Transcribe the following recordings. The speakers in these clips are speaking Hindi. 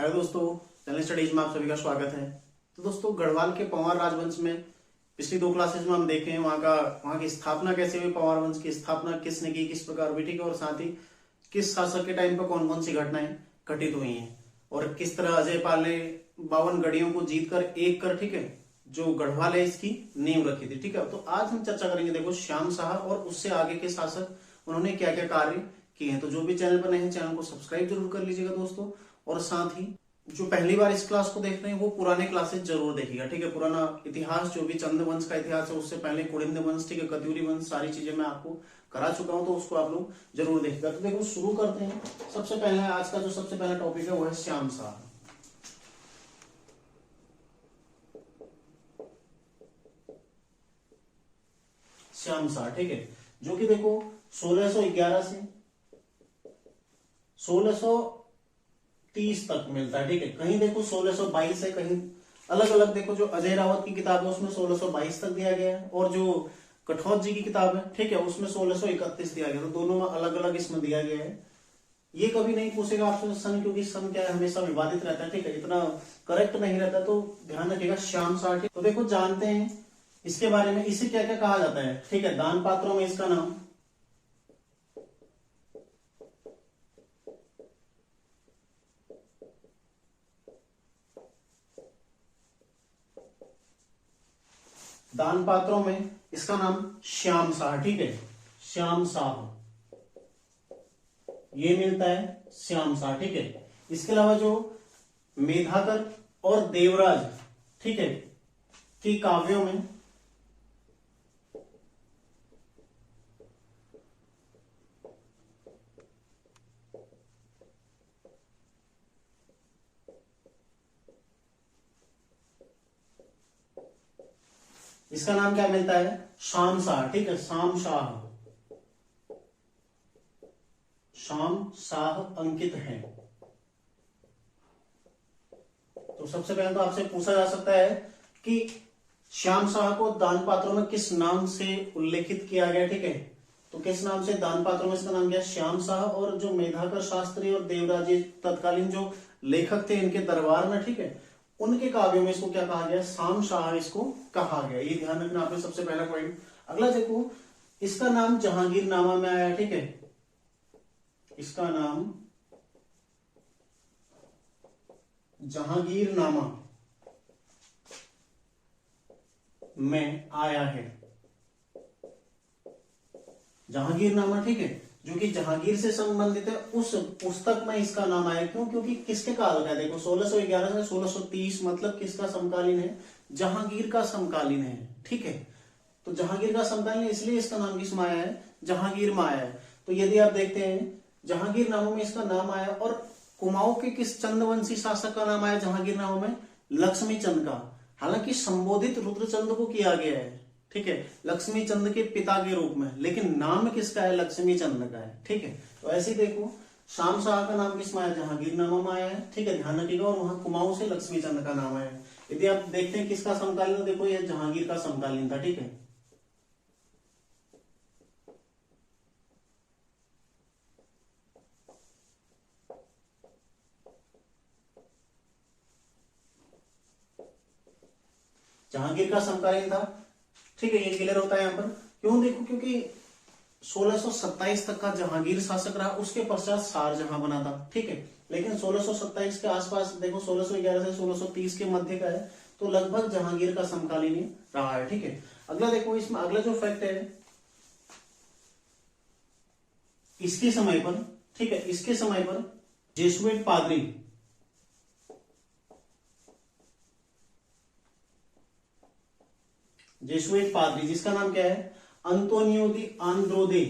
हेलो दोस्तों, चैनल स्टडीज में आप सभी का स्वागत है। तो दोस्तों, गढ़वाल के पंवार राजवंश में पिछली 2 क्लासेज में हम देखे हैं वहां की स्थापना कैसे हुई, पंवार वंश की स्थापना किसने की, किस प्रकार हुई, ठीक है। और साथ ही किस शासक के टाइम पर कौन कौन सी घटनाएं घटित हुई हैं और किस तरह अजय पाल ने 52 गढ़ियों को जीत कर एक कर, ठीक है, जो गढ़वाल है इसकी नींव रखी थी, ठीक है। तो आज हम चर्चा करेंगे, देखो, श्याम शाह और उससे आगे के शासक उन्होंने क्या क्या कार्य किए हैं। तो जो भी चैनल पर नए हैं, चैनल को सब्सक्राइब जरूर कर लीजिएगा दोस्तों। और साथ ही जो पहली बार इस क्लास को देख रहे हैं वो पुराने क्लासेस जरूर देखिएगा, ठीक है। पुराना इतिहास, जो भी चंद वंश का इतिहास है, उससे पहले कुड़िंद वंश, ठीक है, कत्यूरी वंश, सारी चीजें मैं आपको करा चुका हूं, तो उसको आप लोग जरूर देखिएगा। तो देखो, शुरू करते हैं। सबसे पहले आज का जो सबसे पहला टॉपिक है वो है श्याम शाह। श्याम शाह, ठीक है, जो कि देखो 1611 से 1630 तक मिलता है, ठीक है। कहीं देखो 1622 है, कहीं अलग अलग। देखो, जो अजय रावत की किताब है उसमें 1622 तक दिया गया है, और जो कठौत जी की किताब है, ठीक है, उसमें 1631 दिया गया। तो दोनों में अलग अलग इसमें दिया गया है। ये कभी नहीं पूछेगा आपसे सन, क्योंकि सन क्या है, हमेशा विवादित रहता है, ठीक है, इतना करेक्ट नहीं रहता, तो ध्यान रखिएगा। श्याम शाह, तो देखो जानते हैं इसके बारे में, इसे क्या क्या कहा जाता है, ठीक है। दान पात्रों में इसका नाम दान पात्रों में इसका नाम श्याम शाह, ठीक है, श्याम शाह, ये मिलता है श्याम शाह, ठीक है। इसके अलावा जो मेधाकर और देवराज, ठीक है, की काव्यों में इसका नाम क्या मिलता है, शाम शाह, ठीक है, शाम शाह, शाम शाह अंकित है। तो सबसे पहले तो आपसे पूछा जा सकता है कि श्याम शाह को दान पात्रों में किस नाम से उल्लेखित किया गया, ठीक है। तो किस नाम से दान पात्रों में इसका नाम क्या, श्याम शाह। और जो मेधाकर शास्त्री और देवराज, तत्कालीन जो लेखक थे इनके दरबार में, ठीक है, उनके काव्यों में इसको क्या कहा गया, शाम शाह इसको कहा गया। ये ध्यान रखना आपने, सबसे पहला पॉइंट। अगला देखो, इसका नाम जहांगीर नामा में आया, ठीक है, इसका नाम जहांगीर नामा में आया है, जहांगीर नामा, ठीक है, जो कि जहांगीर से संबंधित है। उस पुस्तक में इसका नाम आया, क्यों, क्योंकि किसके काल का है, देखो 1611 से 1630, मतलब किसका समकालीन है, जहांगीर का समकालीन है, ठीक है। तो जहांगीर का समकालीन, इसलिए इसका नाम किस में आया है, जहांगीर में आया है। तो यदि आप देखते हैं जहांगीर नामों में इसका नाम आया, और कुमाऊं के किस चंद्रवंशी शासक का नाम आया जहांगीर नामों में, लक्ष्मी चंद का। हालांकि संबोधित रुद्रचंद को किया गया है, ठीक है, लक्ष्मी चंद के पिता के रूप में, लेकिन नाम किसका है, लक्ष्मी चंद का है, ठीक है। तो ऐसे देखो, शाम शाह का नाम किस में आया, जहांगीर नामा में आया है, ठीक है, ध्यान रखिएगा। और वहां कुमाऊं से लक्ष्मी चंद का नाम आया है। यदि आप देखते हैं किसका समकालीन, तो देखो यह जहांगीर का समकालीन था, ठीक है। जहांगीर का समकालीन था, ठीक है, ये क्लियर होता है यहाँ पर। क्यों, देखो, क्योंकि 1627 तक का जहांगीर शासक रहा, उसके पश्चात शाहजहां बना था, ठीक है। लेकिन 1627 के आसपास देखो, 1611 से 1630 के मध्य का है, तो लगभग जहांगीर का समकालीन ही रहा है, ठीक है। अगला देखो, इसमें अगला जो फैक्ट है, इसके समय पर, ठीक है, इसके समय पर जेसुइट पादरी, जेसुइट पादरी, जिसका नाम क्या है, अंतोनियो दी आंद्रोदे,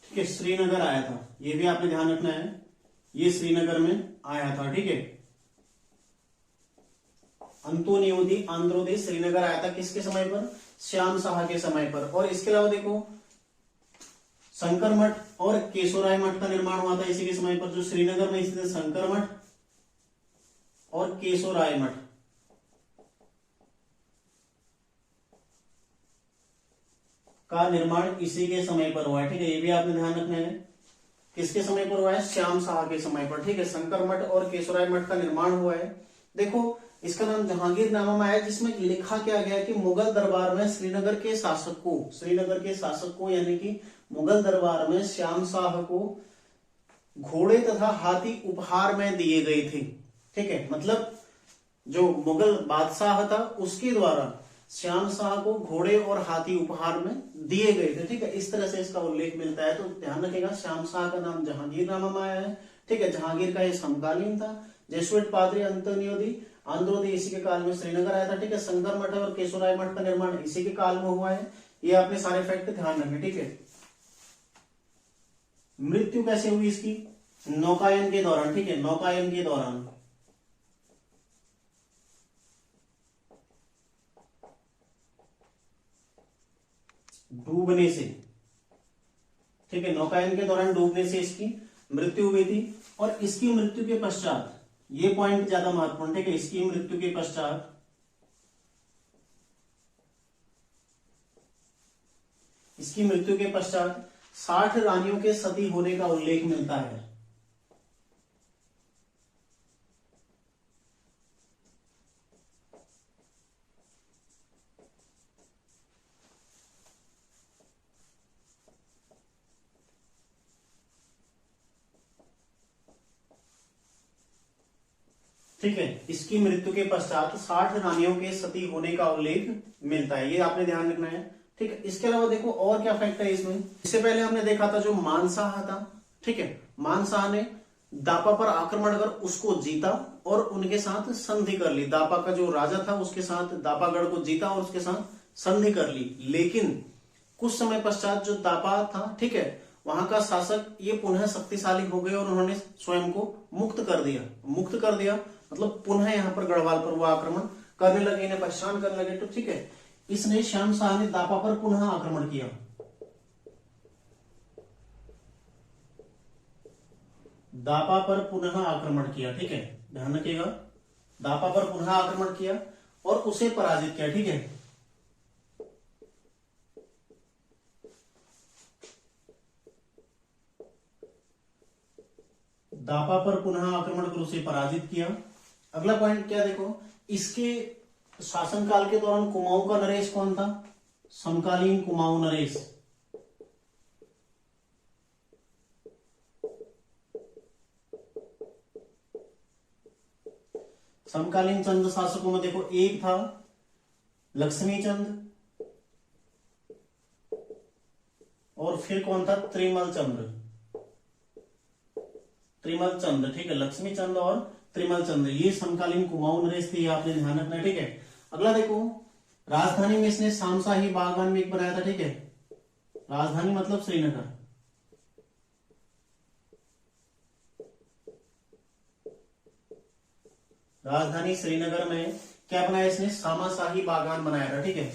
ठीक है, श्रीनगर आया था। ये भी आपने ध्यान रखना है, ये श्रीनगर में आया था, ठीक है। अंतोनियो दी आंद्रोदे श्रीनगर आया था, किसके समय पर, श्याम शाह के समय पर। और इसके अलावा देखो, शंकर मठ और केशोराय मठ का निर्माण हुआ था इसी के समय पर, जो श्रीनगर में स्थित शंकर मठ और केशोराय मठ, का निर्माण इसी के समय पर हुआ है। ठीक है, ये भी आपने ध्यान रखना है। किसके समय पर हुआ है? श्याम शाह के समय पर। ठीक है, शंकर मठ और केशवराय मठ का निर्माण हुआ है। देखो इसका नाम जहांगीरनामा में आया, जिसमें लिखा क्या गया कि मुगल दरबार में श्रीनगर के शासक को यानी कि मुगल दरबार में श्याम शाह को घोड़े तथा हाथी उपहार में दिए गए थे। ठीक है, मतलब जो मुगल बादशाह था उसके द्वारा श्याम शाह को घोड़े और हाथी उपहार में दिए गए थे। ठीक है, इस तरह से इसका उल्लेख मिलता है। तो ध्यान रखिएगा, श्याम शाह का नाम जहांगीरनामा में आया है। ठीक है, जहांगीर का ये समकालीन था। जेसुइट पादरी अंत्योदय इसी के काल में श्रीनगर आया था। ठीक है, शंकर मठ और केशवराय मठ का निर्माण इसी के काल में हुआ है। ये आपने सारे फैक्ट ध्यान रखे। ठीक है, मृत्यु कैसे हुई इसकी? नौकायन के दौरान। ठीक है, नौकायन के दौरान। डूबने से। ठीक है, नौकायन के दौरान डूबने से इसकी मृत्यु हुई थी। और इसकी मृत्यु के पश्चात, ये पॉइंट ज्यादा महत्वपूर्ण। ठीक है, इसकी मृत्यु के पश्चात 60 रानियों के सती होने का उल्लेख मिलता है। ठीक है, इसकी मृत्यु के पश्चात 60 रानियों के सती होने का उल्लेख मिलता है। ये आपने ध्यान रखना है। ठीक है, इसके अलावा देखो और क्या फैक्ट है इसमें। इससे पहले हमने देखा था जो मानशाह था। ठीक है, मानशाह ने दापा पर आक्रमण कर उसको जीता और उनके साथ संधि कर ली। दापा का जो राजा था उसके साथ दापागढ़ को जीता और उसके साथ संधि कर ली। लेकिन कुछ समय पश्चात जो दापा था, ठीक है, वहां का शासक ये पुनः शक्तिशाली हो गए और उन्होंने स्वयं को मुक्त कर दिया। मतलब पुनः यहाँ पर गढ़वाल पर वो आक्रमण करने लगे, इन्हें परेशान करने लगे। तो ठीक है, इसने श्याम शाह ने दापा पर पुनः आक्रमण किया। दापा पर पुनः आक्रमण किया। ठीक है, ध्यान रखिएगा, दापा पर पुनः आक्रमण किया और उसे पराजित किया। ठीक है, दापा पर पुनः आक्रमण कर उसे पराजित किया। अगला पॉइंट क्या देखो, इसके शासनकाल के दौरान कुमाऊं का नरेश कौन था? समकालीन कुमाऊं नरेश। समकालीन चंद शासकों में देखो, एक था लक्ष्मी चंद और फिर कौन था? त्रिमल चंद्र। ठीक है, लक्ष्मी चंद और त्रिमल चंद्र, ये समकालीन कुमाऊं नरेश थे। आपने ध्यान रखना है। ठीक है, अगला देखो, राजधानी में इसने शामशाही बागवान में एक बनाया था। ठीक है, राजधानी मतलब श्रीनगर। राजधानी श्रीनगर में क्या बनाया इसने? शामाशाही बागान बनाया था। ठीक है,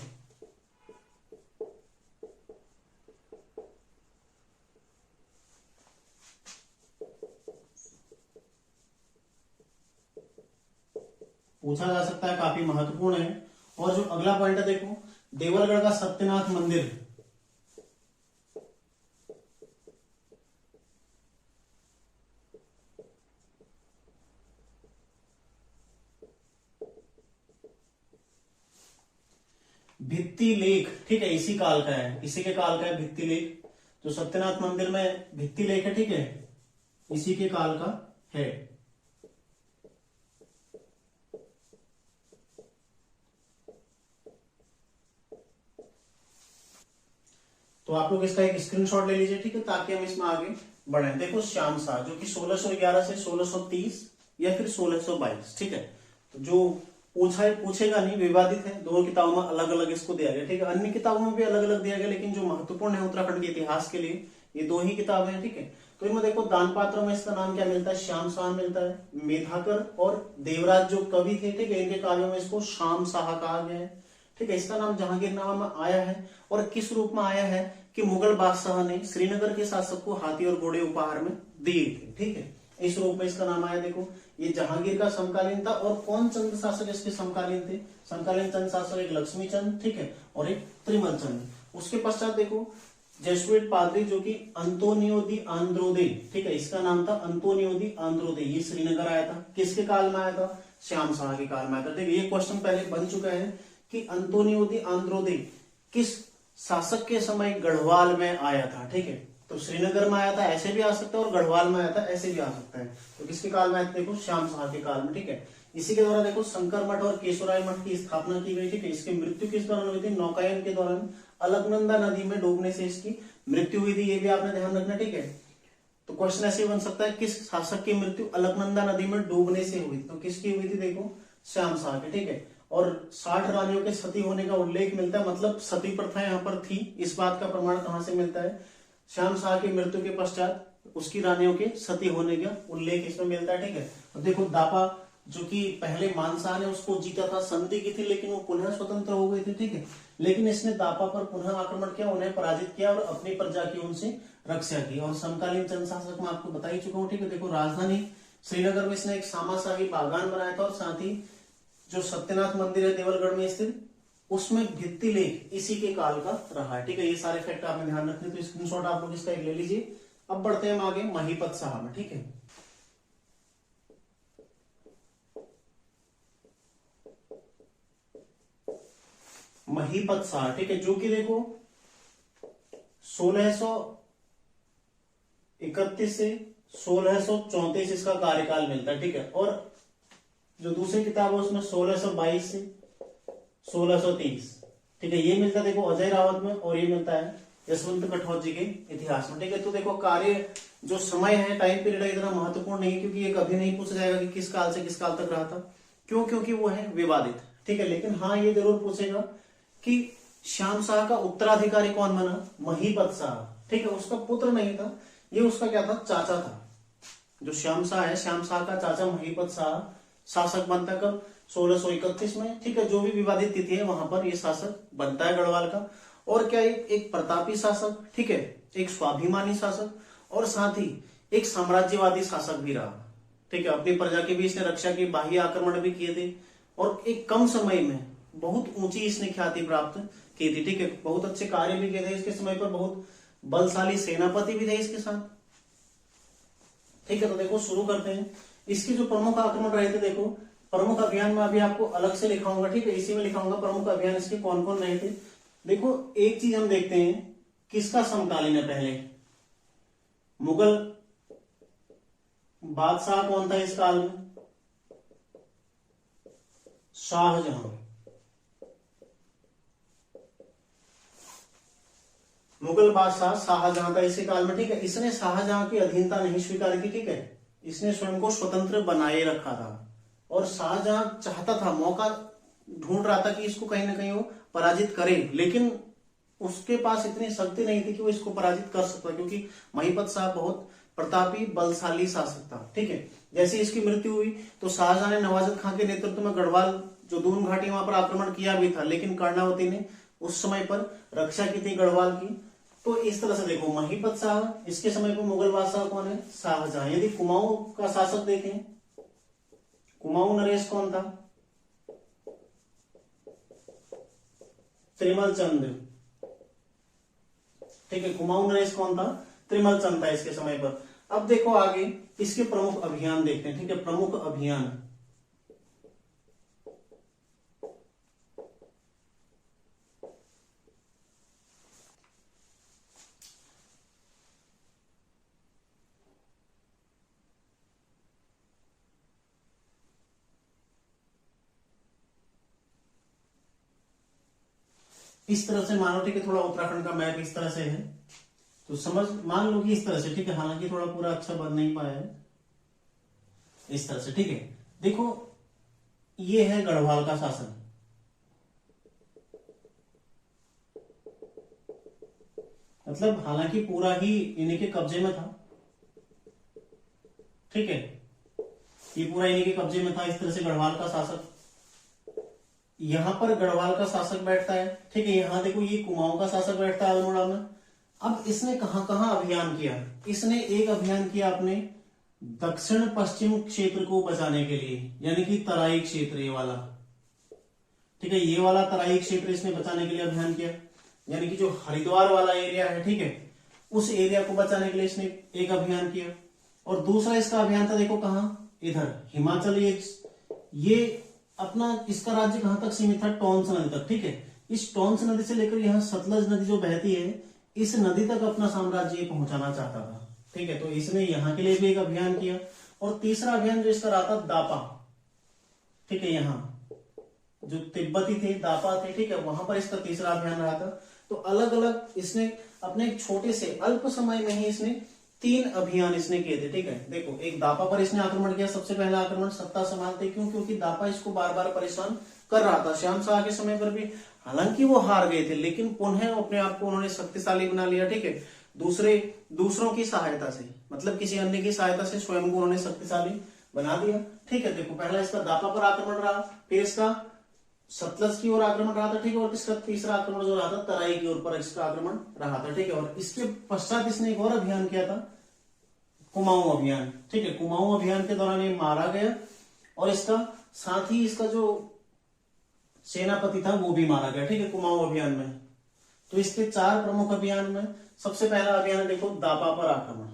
पूछा जा सकता है, काफी महत्वपूर्ण है। और जो अगला पॉइंट है देखो, देवलगढ़ का सत्यनाथ मंदिर। भित्ति लेख। ठीक है, इसी काल का है, इसी के काल का है भित्ति लेख। जो सत्यनाथ मंदिर में भित्ति लेख है, ठीक है, इसी के काल का है। तो आप लोग इसका एक स्क्रीनशॉट ले लीजिए। ठीक है, ताकि हम इसमें आगे बढ़े। देखो, श्याम शाह जो कि 1611 से 1630 या फिर 1622। ठीक है, तो जो पूछेगा नहीं, विवादित है। दोनों किताबों में अलग अलग इसको दिया गया। ठीक है, अन्य किताबों में भी अलग अलग दिया गया, लेकिन जो महत्वपूर्ण है उत्तराखंड के इतिहास के लिए, ये दो ही किताबें हैं। ठीक है, तो इनमें देखो, दान पात्रों में इसका नाम क्या मिलता है? श्याम शाह मिलता है। मेधाकर और देवराज जो कवि थे, ठीक है, इनके काव्यों में इसको श्याम शाह कहा गया है। ठीक है, इसका नाम जहांगीरनामा में आया है। और किस रूप में आया है कि मुगल बादशाह ने श्रीनगर के शासक को हाथी और घोड़े उपहार में दिए थे। ठीक है, इस रूप में इसका नाम आया। देखो, ये जहांगीर का समकालीन था। और कौन चंद शासक इसके समकालीन थे? समकालीन चंद शासक एक लक्ष्मी चंद, ठीक है, और एक त्रिमल चंद। उसके पश्चात देखो जेसुइट पादरी जो कि अंतोनियो दी आंद्रोदे, ठीक है, इसका नाम था अंतोनियो दी आंद्रोदे, ये श्रीनगर आया था। किसके काल में आया था? श्याम शाह के काल में आया था। देखिए ये क्वेश्चन पहले बन चुका है कि अंतोनियो दी आंद्रोदे किस शासक के समय गढ़वाल में आया था, ठीक है। तो श्रीनगर में आया था ऐसे भी आ सकता है और गढ़वाल में आया था ऐसे भी आ सकता है। तो किसके काल में आया था? देखो श्याम शाह के काल में, ठीक है। इसी के द्वारा देखो शंकर मठ और केशवराय मठ की स्थापना की गई, ठीक है। इसकी मृत्यु किस दौरान हुई थी? नौकायन के दौरान, अलकनंदा नदी में डूबने से इसकी मृत्यु हुई थी, ये भी आपने ध्यान रखना, ठीक है। तो क्वेश्चन ऐसे बन सकता है किस शासक की मृत्यु अलकनंदा नदी में डूबने से हुई? तो किसकी हुई थी? देखो श्याम शाह की, ठीक है। और 60 रानियों के सती होने का उल्लेख मिलता है, मतलब सती प्रथा यहाँ पर थी। इस बात का प्रमाण कहां से मिलता है? श्याम शाह की मृत्यु के पश्चात उसकी रानियों के सती होने का उल्लेख इसमें मिलता है, ठीक है। और देखो दापा जो कि पहले मानसा ने उसको जीता था, संधि की थी, लेकिन वो पुनः स्वतंत्र हो गई थी, ठीक है। लेकिन इसने दापा पर पुनः आक्रमण किया, उन्हें पराजित किया और अपनी प्रजा की उनसे रक्षा की। और समकालीन चंद शासक में आपको बता ही चुका हूँ, ठीक है। देखो राजधानी श्रीनगर में इसने एक सामाशाही बागान बनाया था और साथ ही जो सत्यनाथ मंदिर है देवलगढ़ में स्थित, उसमें भित्ति लेख इसी के काल का रहा है, ठीक है। ये सारे फैक्ट आपने ध्यान रखने, तो स्क्रीनशॉट आप लोग इसका एक ले लीजिए। अब बढ़ते हैं हम आगे महीपत शाह में, ठीक है। महीपत शाह, ठीक है, जो कि देखो 1631 से 1634 इसका कार्यकाल मिलता है, ठीक है। और जो दूसरी किताब है उसमें 1622 से 1630, ठीक है, ये मिलता है देखो अजय रावत में, और ये मिलता है यशवंत कठौत जी के इतिहास में, ठीक है। तो देखो कार्य जो समय है, टाइम पीरियड है, इतना महत्वपूर्ण नहीं है, क्योंकि ये कभी नहीं पूछा जाएगा कि किस काल से किस काल तक रहा था। क्यों? क्योंकि वो है विवादित, ठीक है। लेकिन हाँ ये जरूर पूछेगा कि श्याम शाह का उत्तराधिकारी कौन बना? महीपत शाह, ठीक है। उसका पुत्र नहीं था, ये उसका क्या था? चाचा था। जो श्याम शाह है, श्याम शाह का चाचा महीपत शाह शासक बनता कब? 1631 में, ठीक है। जो भी विवादित तिथि है वहां पर ये शासक बनता है गढ़वाल का। और क्या एक प्रतापी शासक, ठीक है, एक स्वाभिमानी शासक और साथ ही एक साम्राज्यवादी शासक भी रहा, ठीक है। अपनी प्रजा की भी इसने रक्षा की, बाह्य आक्रमण भी किए थे और एक कम समय में बहुत ऊंची इसने ख्याति प्राप्त की थी, ठीक है। बहुत अच्छे कार्य भी किए थे इसके समय पर, बहुत बलशाली सेनापति भी थे इसके साथ, ठीक है। तो देखो शुरू करते हैं। इसके जो प्रमुख आक्रमण रहे थे, देखो प्रमुख अभियान में अभी आपको अलग से लिखाऊंगा, ठीक है, इसी में लिखाऊंगा प्रमुख अभियान इसके कौन कौन रहे थे। देखो एक चीज हम देखते हैं, किसका समकालीन है पहले? मुगल बादशाह कौन था इस काल में? शाहजहां। मुगल बादशाह शाहजहां था इसी काल में, ठीक है। इसने शाहजहां की अधीनता नहीं स्वीकार की, ठीक है। इसने स्वयं को स्वतंत्र बनाए रखा था और शाहजहां चाहता था, मौका ढूंढ रहा था कि इसको कहीं ना कहीं वो पराजित करे, लेकिन उसके पास इतनी शक्ति नहीं थी कि वो इसको पराजित कर सकता, क्योंकि महीपत शाह बहुत प्रतापी बलशाली शासक था, ठीक है। जैसे इसकी मृत्यु हुई तो शाहजहां ने नवाजत खां के नेतृत्व में गढ़वाल जो दून घाटी वहां पर आक्रमण किया भी था, लेकिन कर्णावती ने उस समय पर रक्षा की थी गढ़वाल की। तो इस तरह से देखो महीपत शाह, इसके समय पर मुगल बादशाह कौन है? शाहजहां। यदि कुमाऊं का शासक देखें, कुमाऊं नरेश कौन था? त्रिमल चंद, ठीक है। कुमाऊं नरेश कौन था? त्रिमल चंद था इसके समय पर। अब देखो आगे इसके प्रमुख अभियान देखते हैं, ठीक है। प्रमुख अभियान, इस तरह से मानो, ठीक है, थोड़ा उत्तराखंड का मैप इस तरह से है, तो समझ मान लो कि इस तरह से, ठीक है। हालांकि थोड़ा पूरा अच्छा बन नहीं पाया है, इस तरह से, ठीक है। देखो ये है गढ़वाल का शासन, मतलब हालांकि पूरा ही इन्हीं के कब्जे में था, ठीक है। ये पूरा इन्हीं के कब्जे में था, इस तरह से गढ़वाल का शासक। यहां पर गढ़वाल का शासक बैठता है, ठीक है। यहां देखो ये कुमाऊं का शासक बैठता है अल्मोड़ा में। अब इसने कहां कहां अभियान किया? इसने एक अभियान किया अपने दक्षिण पश्चिम क्षेत्र को बचाने के लिए, यानी कि तराई क्षेत्र, ये वाला, ठीक है, ये वाला तराई क्षेत्र इसने बचाने के लिए अभियान किया। यानी कि जो हरिद्वार वाला एरिया है, ठीक है, उस एरिया को बचाने के लिए इसने एक अभियान किया। और दूसरा इसका अभियान था, देखो कहाँ, इधर हिमाचल, ये अपना इसका राज्य कहां तक सीमित था, टोंस नदी तक, ठीक है। इस टोंस नदी से लेकर यहाँ सतलज नदी जो बहती है, इस नदी तक अपना साम्राज्य ये पहुंचाना चाहता था, ठीक है। तो इसने यहाँ के लिए भी एक अभियान किया। और तीसरा अभियान जो इसका रहा था दापा, ठीक है, यहाँ जो तिब्बती थे, दापा थे, ठीक है, वहां पर इसका तीसरा अभियान रहा था। तो अलग अलग इसने अपने एक छोटे से अल्प समय में ही इसने 3 अभियान इसने किए थे, ठीक है। देखो, एक दापा पर इसने आक्रमण किया, सबसे पहला आक्रमण सत्ता संभालते, क्यों, क्योंकि दापा इसको बार बार परेशान कर रहा था। श्याम शाह के समय पर भी हालांकि वो हार गए थे, लेकिन पुनः अपने आप को उन्होंने शक्तिशाली बना लिया, ठीक है, दूसरों की सहायता से, मतलब किसी अन्य की सहायता से स्वयं को उन्होंने शक्तिशाली बना दिया, ठीक है। देखो, पहला इसका दापा पर आक्रमण रहा, फिर इसका सतलज की ओर आक्रमण रहा था, ठीक है, और इसका तीसरा आक्रमण जो रहा था तराई की ओर पर इसका आक्रमण रहा था, ठीक है। और इसके पश्चात इसने एक और अभियान किया था, कुमाऊं अभियान, ठीक है। कुमाऊं अभियान के दौरान ये मारा गया, और इसका साथ ही इसका जो सेनापति था वो भी मारा गया, ठीक है, कुमाऊं अभियान में। तो इसके 4 प्रमुख अभियान में सबसे पहला अभियान देखो, दापा पर आक्रमण,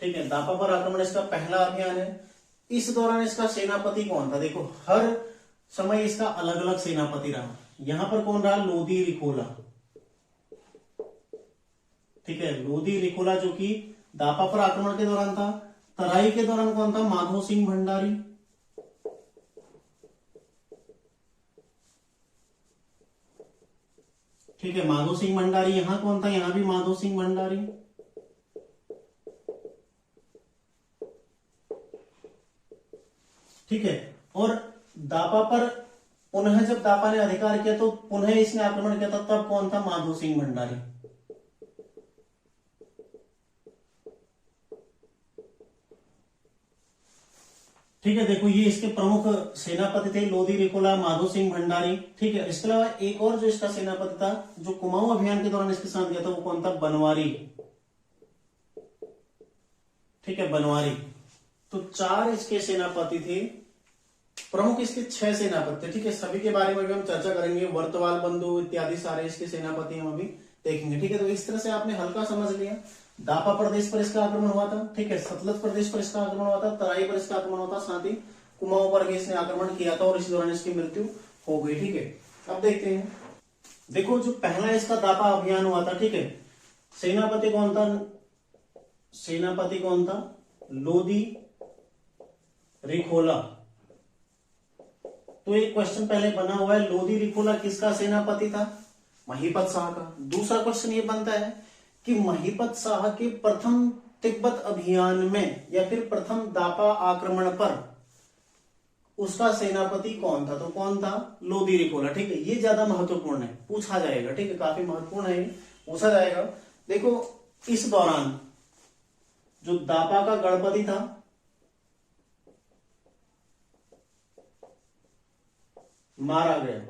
ठीक है, दापा पर आक्रमण इसका पहला अभियान है। इस दौरान इसका सेनापति कौन था, देखो हर समय इसका अलग अलग सेनापति रहा। यहां पर कौन रहा, लोधी रिखोला, ठीक है, लोधी रिखोला जो कि दापा पर आक्रमण के दौरान था। तराई के दौरान कौन था, माधो सिंह भंडारी, ठीक है, माधो सिंह भंडारी। यहां कौन था, यहां भी माधो सिंह भंडारी, ठीक है। और दापा पर पुनः जब दापा ने अधिकार किया तो पुनः इसने आक्रमण किया था, तब कौन था, माधो सिंह भंडारी, ठीक है। देखो, ये इसके प्रमुख सेनापति थे, लोधी रिखोला, माधो सिंह भंडारी, ठीक है। इसके अलावा एक और जो इसका सेनापति था, जो कुमाऊं अभियान के दौरान इसके साथ गया था, वो कौन था, बनवारी, ठीक है, बनवारी। तो 4 इसके सेनापति थे, प्रमुख इसके 6 सेनापति थे, ठीक है। सभी के बारे में भी हम चर्चा करेंगे, वर्तवाल बंधु इत्यादि सारे इसके सेनापति हम अभी देखेंगे, ठीक है। तो इस तरह से आपने हल्का समझ लिया, दापा प्रदेश पर इसका आक्रमण हुआ था, ठीक है, सतलज प्रदेश पर इसका आक्रमण हुआ था, तराई पर इसका आक्रमण हुआ था, साथ ही कुमाऊं पर भी इसने आक्रमण किया था और इसी दौरान इसकी मृत्यु हो गई, ठीक है। अब देखते हैं, देखो जो पहला इसका दापा अभियान हुआ था, ठीक है, सेनापति कौन था, सेनापति कौन था, लोधी रिखोला। तो एक क्वेश्चन पहले बना हुआ है, लोधी रिखोला किसका सेनापति था, महीपत शाह का। दूसरा क्वेश्चन ये बनता है कि महीपत शाह के प्रथम तिब्बत अभियान में या फिर प्रथम दापा आक्रमण पर उसका सेनापति कौन था, तो कौन था, लोधी रिखोला, ठीक है। ये ज्यादा महत्वपूर्ण है, पूछा जाएगा, ठीक है, काफी महत्वपूर्ण है, पूछा जाएगा। देखो, इस दौरान जो दापा का गणपति था, मारा गया,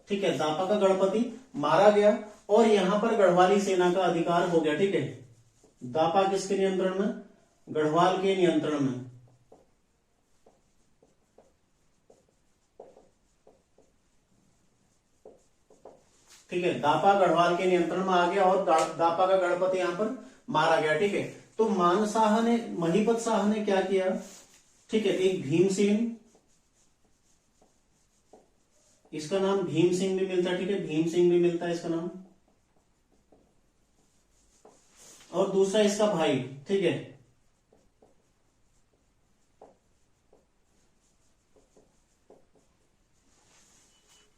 ठीक है, दापा का गणपति मारा गया, और यहां पर गढ़वाली सेना का अधिकार हो गया, ठीक है। दापा किसके नियंत्रण में, गढ़वाल के नियंत्रण में, ठीक है, दापा गढ़वाल के नियंत्रण में आ गया और दापा का गणपति यहां पर मारा गया, ठीक है। तो मानशाह ने, महीपत शाह ने क्या किया, ठीक है, एक भीमसेन, इसका नाम भीम सिंह भी मिलता है, ठीक है, भीम सिंह भी मिलता है इसका नाम, और दूसरा इसका भाई, ठीक है,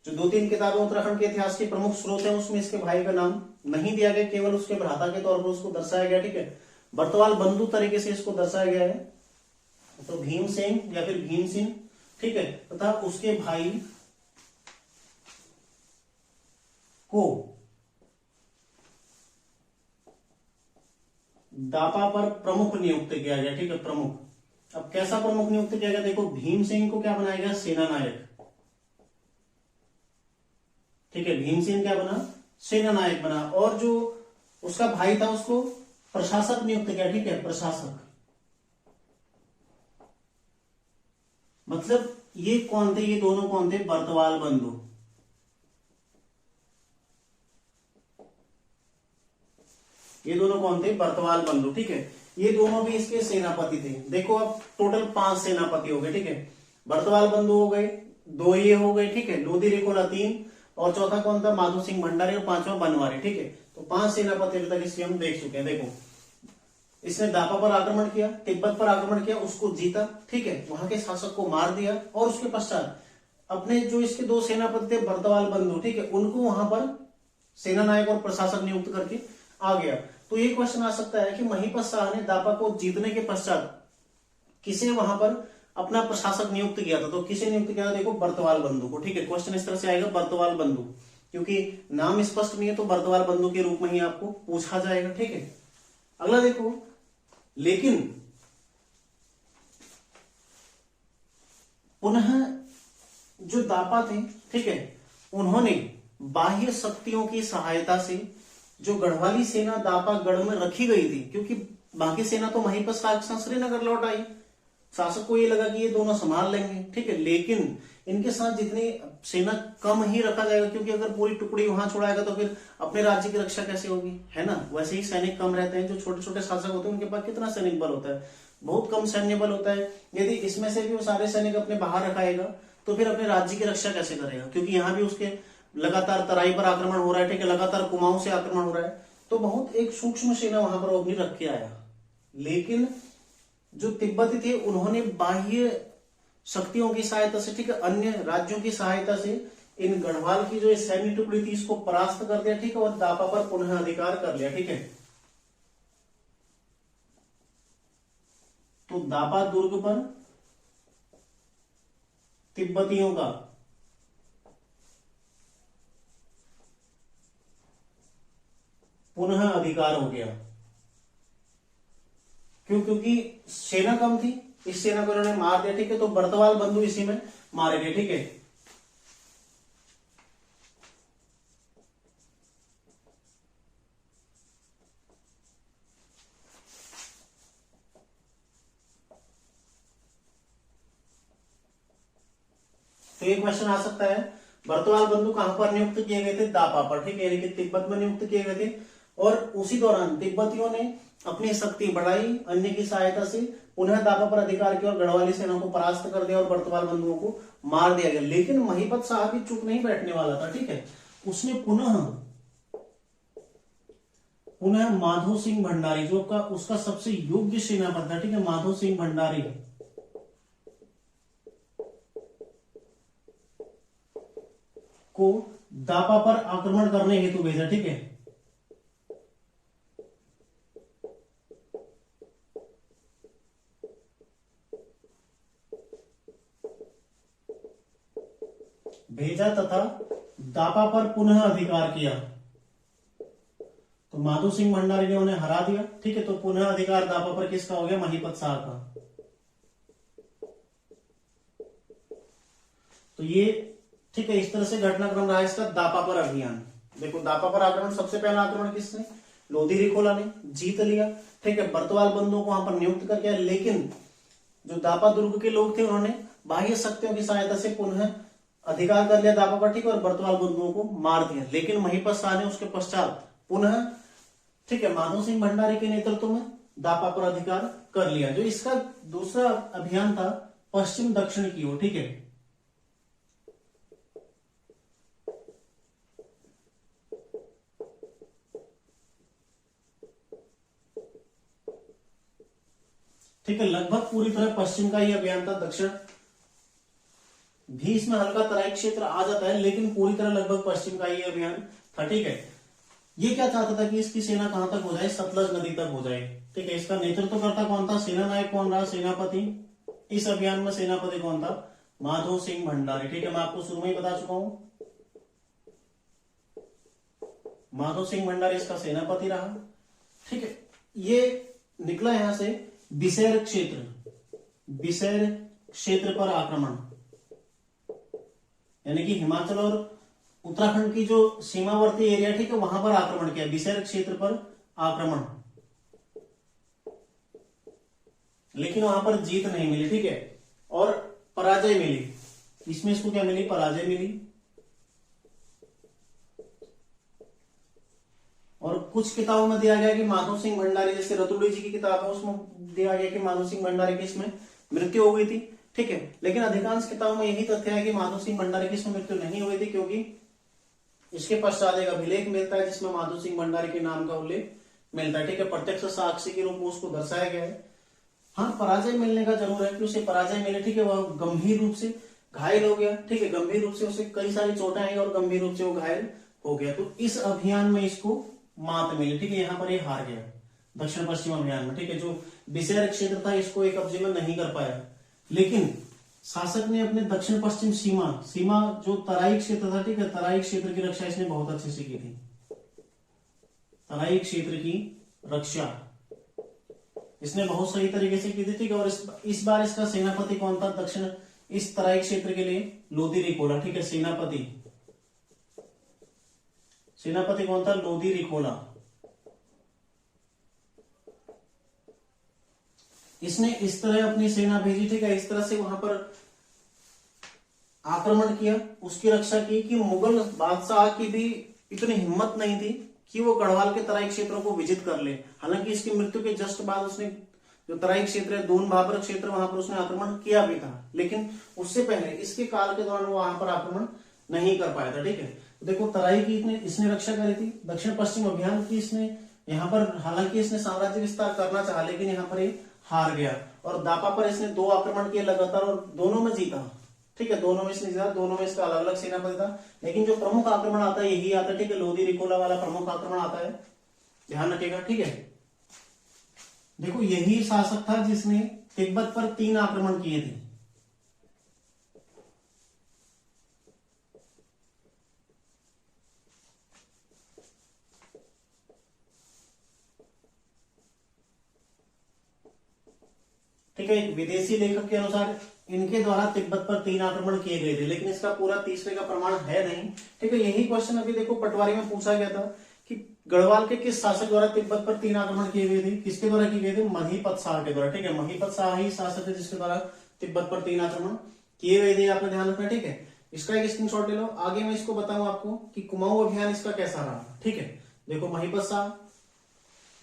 जो 2-3 किताबें उत्तराखंड के इतिहास के प्रमुख स्रोत हैं उसमें इसके भाई का नाम नहीं दिया गया, केवल उसके भ्राता के तौर पर उसको दर्शाया गया, ठीक है। बर्तवाल बंधु तरीके से इसको दर्शाया गया है, तो भीम सिंह या फिर भीम सिंह, ठीक है, तथा उसके भाई को दापा पर प्रमुख नियुक्त किया गया, ठीक है, प्रमुख। अब कैसा प्रमुख नियुक्त किया गया, देखो भीम सिंह को क्या बनाया गया, सेना नायक, ठीक है, भीम सिंह क्या बना, सेना नायक बना, और जो उसका भाई था उसको प्रशासक नियुक्त किया, ठीक है, प्रशासक, मतलब ये कौन थे, ये दोनों कौन थे, बर्तवाल बंधु। ये दोनों कौन थे, बर्तवाल बंधु। ठीक है, ये दोनों भी इसके सेनापति थे। देखो अब टोटल 5 सेनापति हो गए। ठीक है, बर्तवाल बंधु हो गए, 2 ये हो गए। ठीक है, लोधी रिकोला 3, और चौथा कौन था, माधो सिंह भंडारी, और 5वां बनवारी। ठीक है, तो 5 सेनापति अभी तक इसके हम देख चुके हैं। देखो इसने दापा पर आक्रमण किया, तिब्बत पर आक्रमण किया, उसको जीता। ठीक है, वहां के शासक को मार दिया, और उसके पश्चात अपने जो इसके 2 सेनापति थे बर्तवाल बंधु, ठीक है, उनको वहां पर सेना नायक और प्रशासक नियुक्त करके आ गया। तो ये क्वेश्चन आ सकता है कि महीपत शाह ने दापा को जीतने के पश्चात किसे वहां पर अपना प्रशासक नियुक्त किया था, तो किसे नियुक्त किया था, देखो बर्तवाल बंधु को। ठीक है, क्वेश्चन इस तरह से आएगा, बर्तवाल बंधु, क्योंकि नाम स्पष्ट नहीं है तो बर्तवाल बंधु के रूप में ही आपको पूछा जाएगा। ठीक है, अगला देखो, लेकिन पुनः जो दापा थे, ठीक है, उन्होंने बाह्य शक्तियों की सहायता से जो गढ़वाली सेना दापा गढ़ में रखी गई थी, क्योंकि बाकी सेना तो महीपत शाह श्रीनगर लौट आई, शासक को ये लगा कि ये दोनों संभाल लेंगे। ठीक है, लेकिन इनके साथ जितनी सेना कम ही रखा जाएगा, क्योंकि अगर पूरी टुकड़ी वहां छोड़ाएगा तो फिर अपने राज्य की रक्षा कैसे होगी, है ना। वैसे ही सैनिक कम रहते हैं, जो छोटे छोटे शासक होते हैं उनके पास कितना सैनिक बल होता है, बहुत कम सैन्य बल होता है। यदि इसमें से भी वो सारे सैनिक अपने बाहर रखाएगा तो फिर अपने राज्य की रक्षा कैसे करेगा, क्योंकि यहाँ भी उसके लगातार तराई पर आक्रमण हो रहा है। ठीक है, लगातार कुमाऊं से आक्रमण हो रहा है, तो बहुत एक सूक्ष्म सेना वहां पर वो अपनी रख के आया। लेकिन जो तिब्बती थे उन्होंने बाह्य शक्तियों की सहायता से, ठीक है, अन्य राज्यों की सहायता से इन गढ़वाल की जो सैन्य टुकड़ी थी इसको परास्त कर दिया। ठीक है, और दापा पर पुनः अधिकार कर लिया। ठीक है, तो दापा दुर्ग पर तिब्बतियों का पुनः अधिकार हो गया। क्यों, क्योंकि सेना कम थी, इस सेना को इन्होंने मार दिया। ठीक है, तो बर्तवाल बंधु इसी में मारे गए। ठीक है, तो ये क्वेश्चन आ सकता है, बर्तवाल बंधु कहां पर नियुक्त किए गए थे, दापा पर। ठीक है, यानी कि तिब्बत में नियुक्त किए गए थे, और उसी दौरान तिब्बतियों ने अपनी शक्ति बढ़ाई, अन्य की सहायता से पुनः दापा पर अधिकार किया और गढ़वाली सेना को परास्त कर दिया और बर्तवाल बंधुओं को मार दिया गया। लेकिन महीपत शाह भी चुप नहीं बैठने वाला था। ठीक है, उसने पुनः माधो सिंह भंडारी, जो का उसका सबसे योग्य सेनापति था, ठीक है, माधो सिंह भंडारी को दापा पर आक्रमण करने हेतु भेजा। ठीक है, भेजा तथा दापा पर पुनः अधिकार किया। तो माधो सिंह भंडारी ने उन्हें हरा दिया। ठीक है, तो पुनः अधिकार दापा पर किसका हो गया, महीपत शाह का। तो ये ठीक है, इस तरह से घटनाक्रम रहा इसका दापा पर अभियान। देखो दापा पर आक्रमण, सबसे पहला आक्रमण किसने, लोधी रिकोला ने, जीत लिया। ठीक है, बर्तवाल बंधुओं को वहां पर नियुक्त करके, लेकिन जो दापा दुर्ग के लोग थे उन्होंने बाह्य शक्तियों की सहायता से पुनः अधिकार कर लिया दापा पर। ठीक है, और बर्तवाल बंधुओं को मार दिया। लेकिन महीपत शाह ने उसके पश्चात पुनः, ठीक है, माधो सिंह भंडारी के नेतृत्व में दापा पर अधिकार कर लिया। जो इसका दूसरा अभियान था पश्चिम दक्षिण की ओर। ठीक है, ठीक है, लगभग पूरी तरह पश्चिम का ही अभियान था। दक्षिण भी इसमें हल्का तराई क्षेत्र आ जाता है, लेकिन पूरी तरह लगभग पश्चिम का ही अभियान था। ठीक है, ये क्या चाहता था कि इसकी सेना कहां तक हो जाए, सतलज नदी तक हो जाए। ठीक है, इसका नेतृत्व करता कौन था, सेना नायक कौन रहा, सेनापति। इस अभियान में सेनापति कौन था, माधो सिंह भंडारी। ठीक है, मैं आपको शुरू में ही बता चुका हूं, माधो सिंह भंडारी इसका सेनापति रहा। ठीक है, ये निकला यहां से बिसेर क्षेत्र पर आक्रमण, यानी कि हिमाचल और उत्तराखंड की जो सीमावर्ती एरिया, ठीक है, वहां पर आक्रमण किया, बिसेर क्षेत्र पर आक्रमण। लेकिन वहां पर जीत नहीं मिली। ठीक है, और पराजय मिली, इसमें इसको क्या मिली, पराजय मिली। और कुछ किताबों में दिया गया कि माधव सिंह भंडारी, जैसे रतुड़ी जी की किताब है उसमें दिया गया कि माधव सिंह भंडारी की इसमें मृत्यु हो गई थी, ठीक है। लेकिन अधिकांश किताबों में यही तथ्य है कि माधव सिंह भंडारी की इसमें मृत्यु नहीं हुई थी, क्योंकि इसके पश्चात एक अभिलेख मिलता है जिसमें माधव सिंह भंडारी के नाम का उल्लेख मिलता है, ठीक है। प्रत्यक्ष साक्षी के रूप में उसको दर्शाया गया है। हाँ, पराजय मिलने का जरूर है कि उसे पराजय मिले, ठीक है। वह गंभीर रूप से घायल हो गया, ठीक है, गंभीर रूप से उसे कई सारी चोटें आई और गंभीर रूप से वो घायल हो गया। तो इस अभियान में इसको मात मिली, ठीक है। यहाँ पर ये हार गया दक्षिण पश्चिम अभियान में, ठीक है। जो विषय क्षेत्र था इसको एक कब्जे में नहीं कर पाया, लेकिन शासक ने अपने दक्षिण पश्चिम सीमा जो तराई क्षेत्र था, ठीक है, तराई क्षेत्र की रक्षा इसने बहुत अच्छे से की थी। तराई क्षेत्र की रक्षा इसने बहुत सही तरीके से की थी, ठीक है। और इस बार इसका सेनापति कौन था दक्षिण इस तराई क्षेत्र के लिए, लोधी रिकोला, ठीक है। सेनापति कौन था, लोधी रिकोला। इसने इस तरह अपनी सेना भेजी, ठीक है, इस तरह से वहां पर आक्रमण किया, उसकी रक्षा की कि मुगल बादशाह की भी इतनी हिम्मत नहीं थी कि वो गढ़वाल के तराई क्षेत्रों को विजित कर ले। हालांकि इसकी मृत्यु के जस्ट बाद उसने जो तराई क्षेत्र है, दून भाबर क्षेत्र, वहां पर उसने आक्रमण किया भी था, लेकिन उससे पहले इसके काल के दौरान वो वहां पर आक्रमण नहीं कर पाया था, ठीक है। तो देखो तराई की इसने रक्षा करी थी। दक्षिण पश्चिम अभियान की इसने यहाँ पर, हालांकि इसने साम्राज्य विस्तार करना चाहा, लेकिन यहाँ पर ये हार गया। और दापा पर इसने 2 आक्रमण किए लगातार और दोनों में जीता, ठीक है। दोनों में इसने जीता, दोनों में इसका अलग अलग सेनापति था, लेकिन जो प्रमुख आक्रमण आता है यही आता है, ठीक है। लोधी रिकोला वाला प्रमुख आक्रमण आता है, ध्यान रखिएगा, ठीक है। देखो यही शासक था जिसने तिब्बत पर 3 आक्रमण किए थे। ठीक है, एक विदेशी लेखक के अनुसार इनके द्वारा तिब्बत पर 3 आक्रमण किए गए थे, लेकिन इसका पूरा तीसरे का प्रमाण है नहीं, ठीक है। यही क्वेश्चन अभी देखो पटवारी में पूछा गया था कि गढ़वाल के किस शासक द्वारा तिब्बत पर 3 आक्रमण किए गए थे, किसके द्वारा किए गए थे, महीपत शाह के द्वारा, ठीक है। महीपत शाह ही शासक है जिसके द्वारा तिब्बत पर 3 आक्रमण किए गए थे, आपने ध्यान रखना, ठीक है। इसका एक स्क्रीनशॉट ले लो। आगे मैं इसको बताऊं आपको कि कुमाऊं अभियान इसका कैसा रहा, ठीक है। देखो महीपत शाह,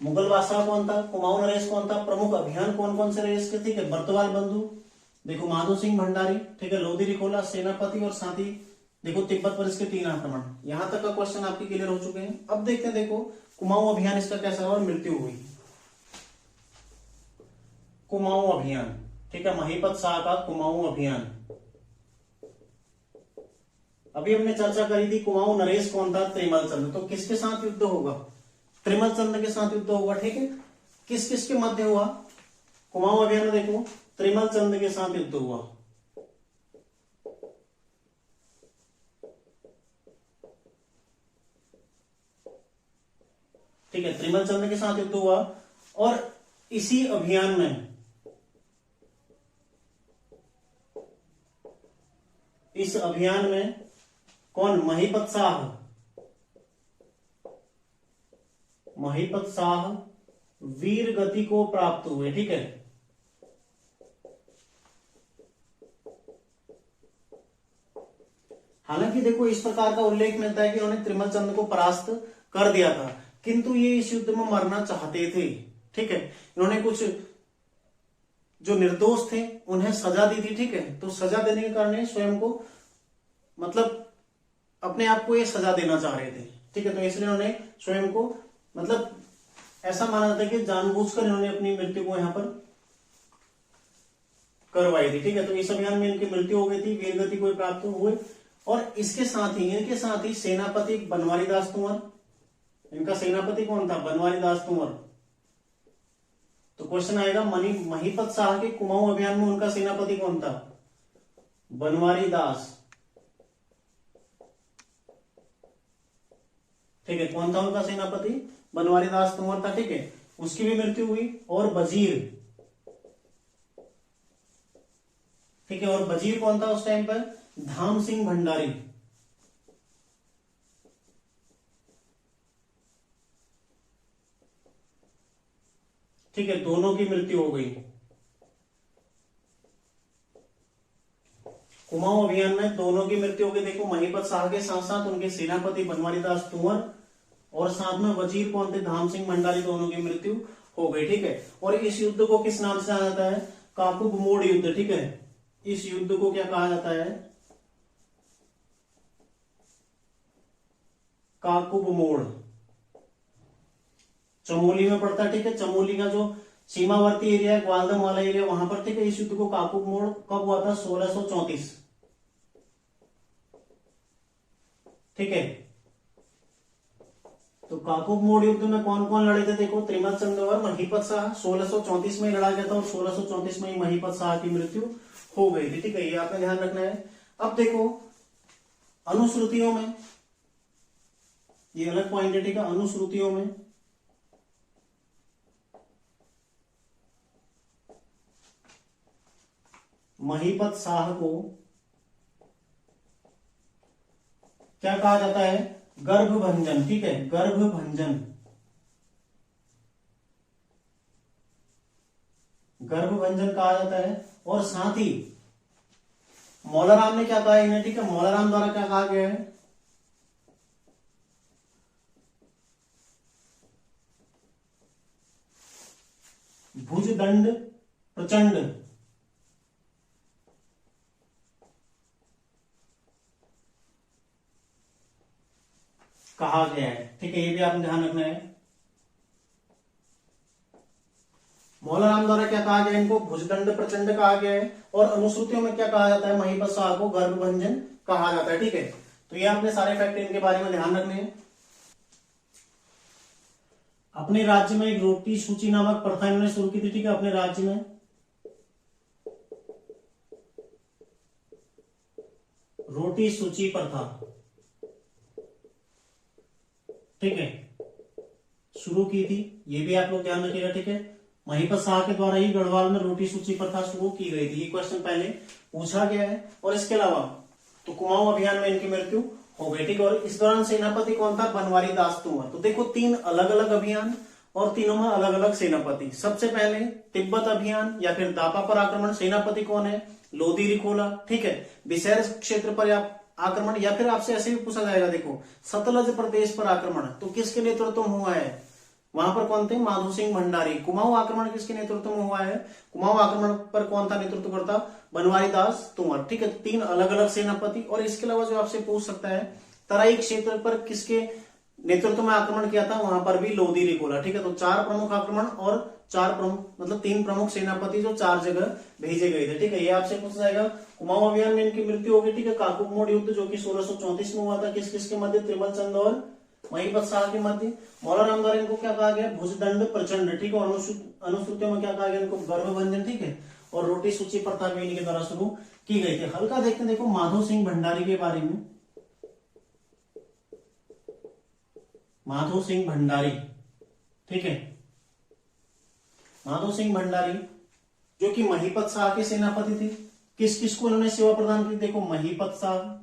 मुगल बादशाह कौन था, कुमाऊं नरेश कौन था, प्रमुख अभियान कौन कौन से रहे इसके, ठीक है। बर्तवाल बंधु, देखो माधो सिंह भंडारी, ठीक है, लोधी रिकोला, सेनापति और साथ ही देखो तिब्बत पर इसके 3 आक्रमण। यहां तक का क्वेश्चन आपके क्लियर हो चुके हैं। अब देखते हैं देखो कुमाऊं अभियान इसका कैसा रहा और मृत्यु हुई। कुमाऊं अभियान, ठीक है, महीपत शाह का कुमाऊं अभियान। अभी हमने चर्चा करी थी कुमाऊं नरेश कौन था, त्रिमल चंद। तो किसके साथ युद्ध होगा, त्रिमल चंद के साथ युद्ध होगा, ठीक है। किस किस के मध्य हुआ कुमाऊं अभियान में, देखो त्रिमल चंद के साथ युद्ध हुआ, ठीक है, त्रिमल चंद के साथ युद्ध हुआ। और इसी अभियान में, इस अभियान में कौन, महीपत शाह वीर गति को प्राप्त हुए, ठीक है। हालांकि देखो इस प्रकार का उल्लेख मिलता है कि उन्होंने त्रिमल चंद को परास्त कर दिया था, किंतु ये इस युद्ध में मरना चाहते थे, ठीक है। इन्होंने कुछ जो निर्दोष थे उन्हें सजा दी थी, ठीक है। तो सजा देने के कारण स्वयं को, मतलब अपने आप को ये सजा देना चाह रहे थे, ठीक है। तो इसलिए उन्होंने स्वयं को, मतलब ऐसा माना जाता है कि जानबूझकर इन्होंने अपनी मृत्यु को यहां पर करवाई थी, ठीक है। तो इस अभियान में इनकी मृत्यु हो गई थी, वीर गति को प्राप्त हुए। और इसके साथ ही सेनापति बनवारी दास तंवर, इनका सेनापति कौन था, बनवारी दास तंवर। तो क्वेश्चन आएगा महीपत शाह के कुमाऊं अभियान में उनका सेनापति कौन था, बनवारी दास, ठीक है। कौन था उनका सेनापति, बनवारी दास तंवर था, ठीक है। उसकी भी मृत्यु हुई। और वजीर, ठीक है, और वजीर कौन था उस टाइम पर, धाम सिंह भंडारी, ठीक है। दोनों की मृत्यु हो गई। कुमाऊं अभियान में दोनों की मृत्यु हो गई। देखो महीपत शाह के साथ साथ उनके सेनापति बनवारी दास तुंवर और साथ में वजीर कौन थे, धाम सिंह भंडारी, दोनों की मृत्यु हो गई। ठीक है, और इस युद्ध को किस नाम से जाना जाता है, काकुब मोड़ युद्ध। ठीक है, इस युद्ध को क्या कहा जाता है, काकुब मोड़। चमोली में पड़ता है। ठीक है, चमोली का जो सीमावर्ती एरिया है, ग्वालदम वाला एरिया, वहां पर। ठीक है, इस युद्ध को काकुब मोड़ कब हुआ था, 1634। ठीक है, तो काकुब मोड़ युद्ध में कौन कौन लड़े थे, देखो त्रिमल चंद और महीपत शाह। 1634 में लड़ा गया था और 1634 में ही महीपत शाह की मृत्यु हो गई थी। ठीक है, ये आपने ध्यान रखना है। अब देखो अनुश्रुतियों में, ये अलग पॉइंट है। ठीक है, अनुश्रुतियों में महीपत शाह को क्या कहा जाता है, गर्भभंजन। ठीक है, गर्भभंजन, गर्भभंजन कहा जाता है। और साथ ही मौलाराम ने क्या कहा इन्हें, ठीक है, मौलाराम द्वारा क्या कहा गया है, भुजदंड प्रचंड कहा गया है। ठीक है, ये भी आपने ध्यान रखना है। मौलाराम द्वारा क्या कहा गया, इनको भुजदंड प्रचंड कहा गया है। और अनुश्रुतियों में क्या कहा जाता है, महीपत शाह को गर्भभंजन कहा जाता है। ठीक है, तो ये आपने सारे फैक्ट इनके बारे में ध्यान रखने हैं। अपने राज्य में एक रोटी सूची नामक प्रथा इन्होंने शुरू की थी। ठीक है, अपने राज्य में रोटी सूची प्रथा, ठीक है, शुरू की थी। ये भी आप लोग ध्यान रखिएगा। ठीक है, महीपत शाह के द्वारा ही गढ़वाल में रोटी सूची प्रथा शुरू की गई थी। ये क्वेश्चन पहले पूछा गया है। और इसके अलावा तो कुमाऊं अभियान में इनकी मृत्यु हो गई। ठीक है, और इस दौरान सेनापति कौन था, बनवारी दास तुंवर। तो देखो 3 अलग अलग अभियान और तीनों में अलग अलग सेनापति। सबसे पहले तिब्बत अभियान या फिर दापा पर आक्रमण, सेनापति कौन है, लोधी रिकोला। ठीक है, विशेर क्षेत्र पर आक्रमण, या फिर आपसे ऐसे भी पूछा जाएगा, देखो सतलज प्रदेश पर आक्रमण, तो किसके नेतृत्व में हुआ है, वहां पर कौन थे, माधो सिंह भंडारी। कुमाऊं आक्रमण किसके नेतृत्व में हुआ है, कुमाऊं आक्रमण पर कौन था नेतृत्व करता, बनवारी दास तुंवर। ठीक है, 3 अलग अलग सेनापति। और इसके अलावा जो आपसे पूछ सकता है, तराई क्षेत्र पर किसके नेतृत्व में आक्रमण किया था, वहां पर भी लोधी रिकोला। ठीक है, तो 4 प्रमुख आक्रमण और 4 प्रमुख, मतलब 3 प्रमुख सेनापति जो 4 जगह भेजे गए थे। ठीक है, ये आपसे पूछा जाएगा। कुमाऊं अभियान में इनकी मृत्यु होगी। ठीक है, काकुब मोड़ युद्ध जो कि 1634 में हुआ था, किस किस के मध्य, त्रिमल चंद और महीपत शाह के मध्य। मौलाराम द्वारा इनको क्या कहा गया, भुजदंड प्रचंड। ठीक है, और अनुश्रुतियों में क्या कहा गया, इनको गर्भभंजन। ठीक है, और रोटी सूची प्रथा भी इनके द्वारा शुरू की गई थी। हल्का देखते हैं, देखो माधो सिंह भंडारी के बारे में। माधो सिंह भंडारी, ठीक है, माधो सिंह भंडारी जो कि महीपत शाह के सेनापति थे। किस किस को इन्होंने सेवा प्रदान की, देखो महीपत शाह,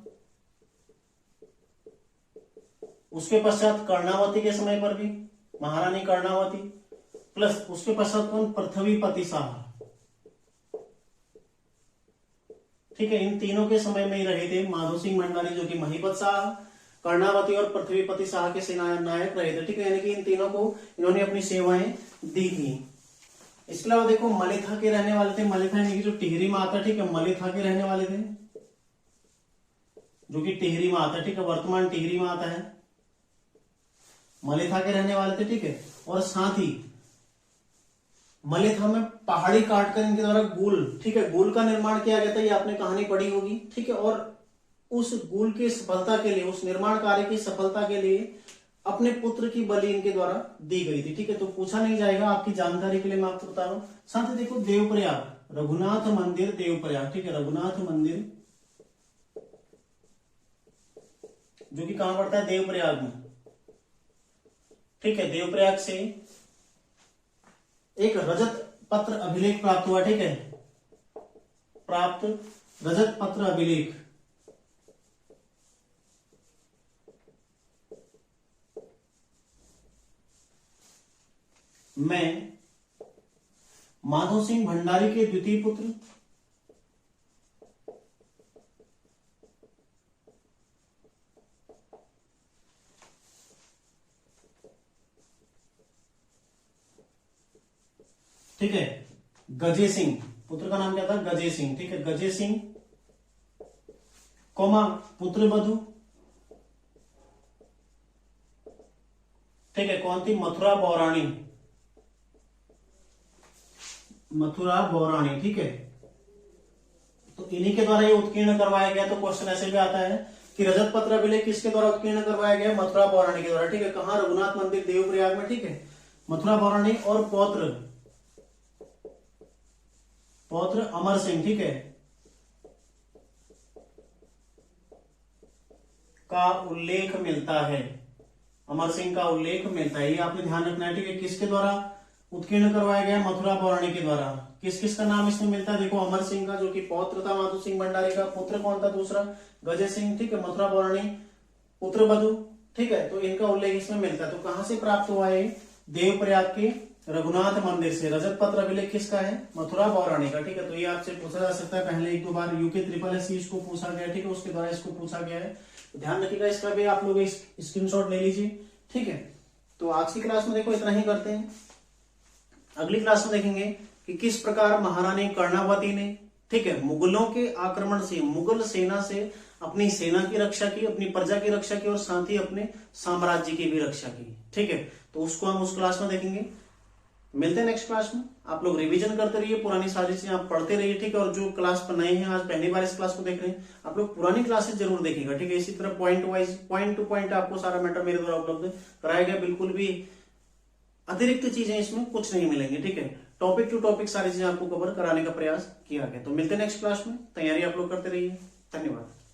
उसके पश्चात कर्णावती के समय पर भी महारानी कर्णावती, प्लस उसके पश्चात कौन, पृथ्वीपति शाह। ठीक है, इन तीनों के समय में ही रहे थे माधो सिंह भंडारी, जो कि महीपत शाह, कर्णावती और पृथ्वीपति शाह के सेना नायक रहे थे। ठीक है, यानी कि इन तीनों को इन्होंने अपनी सेवाएं दी थी। इसके अलावा देखो मलेथा के रहने वाले थे। मलेथा यानी कि जो टिहरी में आता है। ठीक है, मलेथा के रहने वाले थे, जो कि टिहरी में आता है। ठीक है, वर्तमान टिहरी में आता है, मलेथा के रहने वाले थे। ठीक है, और साथ ही मलेथा में पहाड़ी काटकर इनके द्वारा गुल, ठीक है, गुल का निर्माण किया गया था। ये आपने कहानी पढ़ी होगी। ठीक है, और उस गुल की सफलता के लिए, उस निर्माण कार्य की सफलता के लिए अपने पुत्र की बलि इनके द्वारा दी गई थी। ठीक है, तो पूछा नहीं जाएगा, आपकी जानकारी के लिए मैं आपको बता रहा हूं। साथ ही देखो देवप्रयाग, रघुनाथ मंदिर देवप्रयाग। ठीक है, रघुनाथ मंदिर जो कि कहां पड़ता है, देवप्रयाग में। ठीक है, देवप्रयाग से एक रजत पत्र अभिलेख प्राप्त हुआ। ठीक है, प्राप्त रजत पत्र अभिलेख में माधो सिंह भंडारी के द्वितीय पुत्र ठीक है, गजे सिंह, पुत्र का नाम क्या था, गजे सिंह, ठीक है, गजे सिंह, कोमा पुत्र बधु, ठीक है, कौन थी, मथुरा बौराणी, मथुरा बौराणी, ठीक है। तो इन्हीं के द्वारा ये उत्कीर्ण करवाया गया। तो क्वेश्चन ऐसे भी आता है कि रजत पत्र अभिलेख किसके द्वारा उत्कीर्ण करवाया गया, मथुरा बौराणी के द्वारा, ठीक है। कहां, रघुनाथ मंदिर देवप्रयाग में, ठीक है, मथुरा बौराणी। और पौत्र, पौत्र अमर सिंह, ठीक है, का उल्लेख मिलता है, अमर सिंह का उल्लेख मिलता है। ये आपने ध्यान रखना है, ठीक है। किसके द्वारा उत्कीर्ण करवाया गया, मथुरा बौराणी के द्वारा। किस किस का नाम इसमें मिलता है, देखो, अमर सिंह का जो कि पौत्र था माधो सिंह भंडारी का, पुत्र कौन था दूसरा, गजे सिंह, ठीक है, मथुरा बौराणी पुत्र बधु, ठीक है। तो इनका उल्लेख इसमें मिलता है। तो कहां से प्राप्त हुआ है, देवप्रयाग के रघुनाथ मंदिर से। रजत पत्र अभिलेख किसका है, मथुरा बौराणी का, ठीक है। तो ये आपसे पूछा जा सकता है, पहले एक दो बार यूके SSC इसको पूछा गया, ठीक है, उसके द्वारा इसको पूछा गया है। तो ध्यान रखिएगा, इसका भी आप लोग स्क्रीनशॉट ले लीजिए, ठीक है। तो आज की क्लास में देखो इतना ही करते हैं। अगली क्लास में देखेंगे कि किस प्रकार महारानी कर्णावती ने, ठीक है, मुगलों के आक्रमण से, मुगल सेना से अपनी सेना की रक्षा की, अपनी प्रजा की रक्षा की और साथ ही अपने साम्राज्य की भी रक्षा की, ठीक है। तो उसको हम उस क्लास में देखेंगे। मिलते हैं नेक्स्ट क्लास में। आप लोग रिवीजन करते रहिए, पुरानी सारी चीजें आप पढ़ते रहिए, ठीक है। और जो क्लास पर नए हैं, आज पहली बार इस क्लास को देख रहे हैं, आप लोग पुरानी क्लासेस जरूर देखिएगा, ठीक है। इसी तरह point wise, point two point आपको सारा मैटर मेरे द्वारा उपलब्ध कराया गया। बिल्कुल भी अतिरिक्त चीजें इसमें कुछ नहीं मिलेंगी, ठीक है। टॉपिक टू टॉपिक सारी चीजें आपको कवर कराने का प्रयास किया गया। तो मिलते हैं नेक्स्ट क्लास में, तैयारी आप लोग करते रहिए। धन्यवाद।